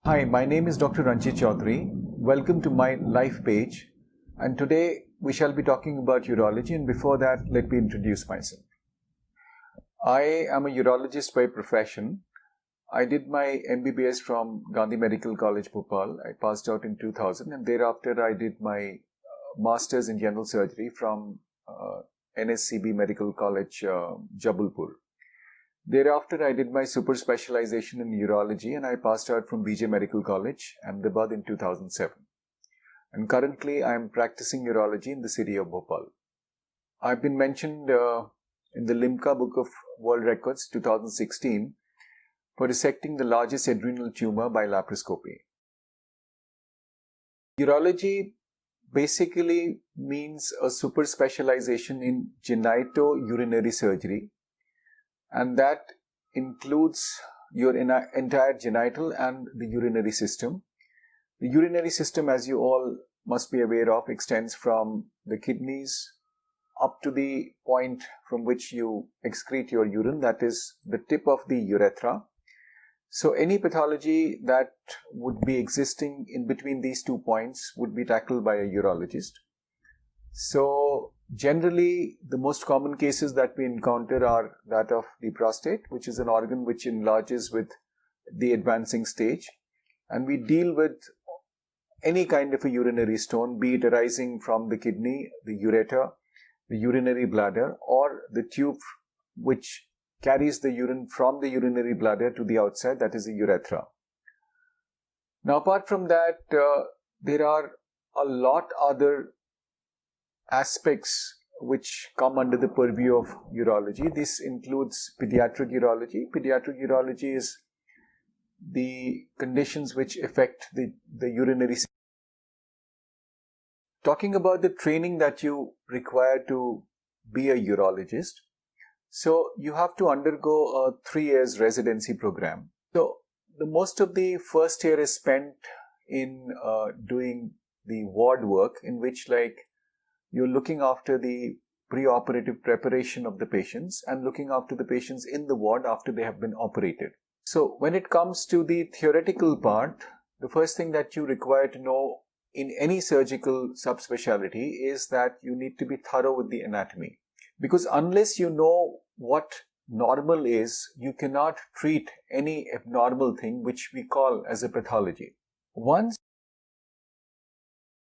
Hi, my name is Dr. Ranjit Chaudhary. Welcome to my LifePage, and today we shall be talking about urology, and before that let me introduce myself. I am a urologist by profession. I did my MBBS from Gandhi Medical College, Bhopal. I passed out in 2000, and thereafter I did my Masters in General Surgery from NSCB Medical College, Jabalpur. Thereafter, I did my super specialization in urology and I passed out from BJ Medical College, Ahmedabad in 2007. And currently, I am practicing urology in the city of Bhopal. I've been mentioned in the Limca Book of World Records 2016 for dissecting the largest adrenal tumor by laparoscopy. Urology basically means a super specialization in genitourinary surgery, and that includes your entire genital and the urinary system. The urinary system, as you all must be aware of, extends from the kidneys up to the point from which you excrete your urine, that is the tip of the urethra. So any pathology that would be existing in between these 2 points would be tackled by a urologist. So generally, the most common cases that we encounter are that of the prostate, which is an organ which enlarges with the advancing stage. And we deal with any kind of a urinary stone, be it arising from the kidney, the ureter, the urinary bladder, or the tube which carries the urine from the urinary bladder to the outside, that is the urethra. Now, apart from that, there are a lot other aspects which come under the purview of urology. This includes pediatric urology. Pediatric urology is the conditions which affect the urinary system. Talking about the training that you require to be a urologist, so you have to undergo a 3 years residency program. So the most of the first year is spent in doing the ward work, in which you're looking after the preoperative preparation of the patients and looking after the patients in the ward after they have been operated. So when it comes to the theoretical part, the first thing that you require to know in any surgical subspecialty is that you need to be thorough with the anatomy. Because unless you know what normal is, you cannot treat any abnormal thing which we call as a pathology.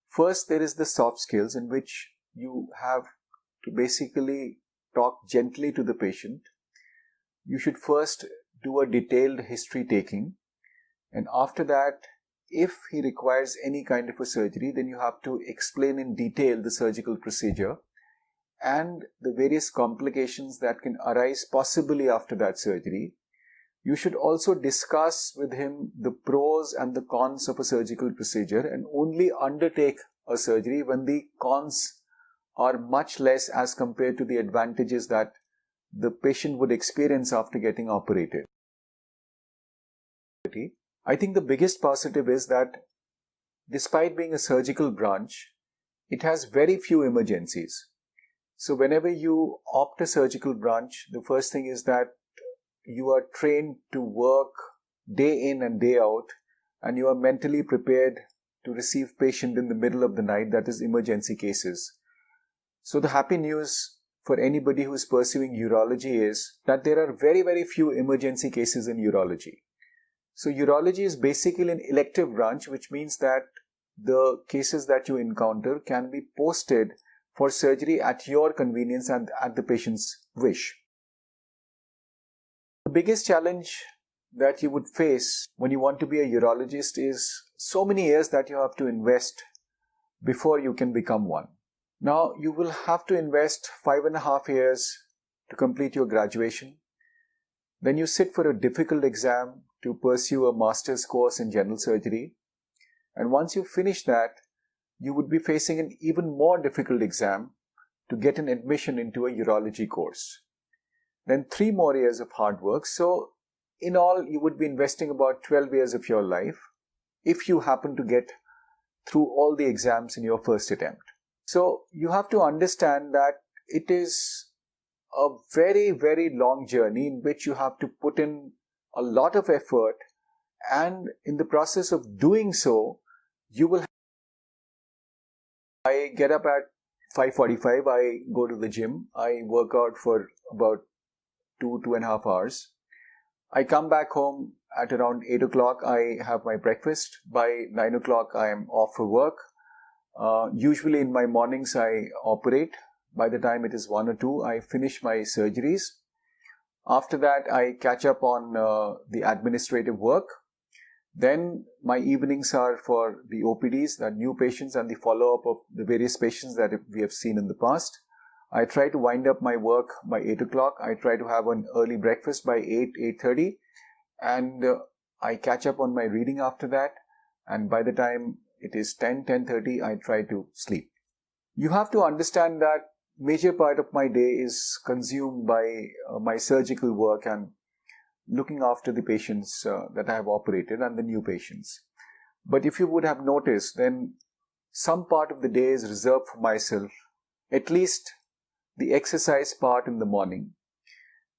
First, there is the soft skills, in which you have to basically talk gently to the patient. You should first do a detailed history taking, and after that, if he requires any kind of a surgery, then you have to explain in detail the surgical procedure and the various complications that can arise possibly after that surgery. You should also discuss with him the pros and the cons of a surgical procedure and only undertake a surgery when the cons are much less as compared to the advantages that the patient would experience after getting operated. I think the biggest positive is that despite being a surgical branch, it has very few emergencies. So whenever you opt a surgical branch, the first thing is that you are trained to work day in and day out, and you are mentally prepared to receive patient in the middle of the night, that is emergency cases. So the happy news for anybody who is pursuing urology is that there are very, very few emergency cases in urology. So urology is basically an elective branch, which means that the cases that you encounter can be posted for surgery at your convenience and at the patient's wish. The biggest challenge that you would face when you want to be a urologist is so many years that you have to invest before you can become one. Now, you will have to invest 5.5 years to complete your graduation. Then you sit for a difficult exam to pursue a master's course in general surgery. And once you finish that, you would be facing an even more difficult exam to get an admission into a urology course. Then 3 more years of hard work. So in all, you would be investing about 12 years of your life if you happen to get through all the exams in your first attempt. So you have to understand that it is a very, very long journey in which you have to put in a lot of effort And in the process of doing so, you will I get up at 5:45, I go to the gym, I work out for about 2.5 hours. I come back home at around 8 o'clock, I have my breakfast. By 9 o'clock, I am off for work. Usually in my mornings, I operate. By the time it is 1 or 2, I finish my surgeries. After that, I catch up on the administrative work. Then my evenings are for the OPDs, the new patients, and the follow-up of the various patients that we have seen in the past. I try to wind up my work by 8 o'clock. I try to have an early breakfast by 8:30, and I catch up on my reading after that. And by the time it is 10:30, I try to sleep. You have to understand that major part of my day is consumed by my surgical work and looking after the patients that I have operated and the new patients. But if you would have noticed, then some part of the day is reserved for myself, at least the exercise part in the morning,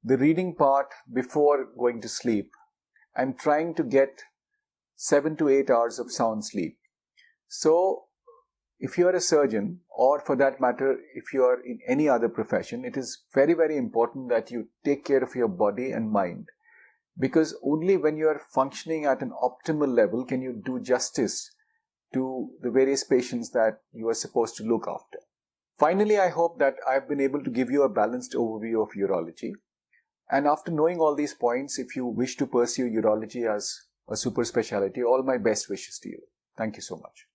the reading part before going to sleep, and trying to get 7 to 8 hours of sound sleep. So, if you are a surgeon, or for that matter, if you are in any other profession, it is very, very important that you take care of your body and mind. Because only when you are functioning at an optimal level can you do justice to the various patients that you are supposed to look after. Finally, I hope that I've been able to give you a balanced overview of urology. And after knowing all these points, if you wish to pursue urology as a super specialty, all my best wishes to you. Thank you so much.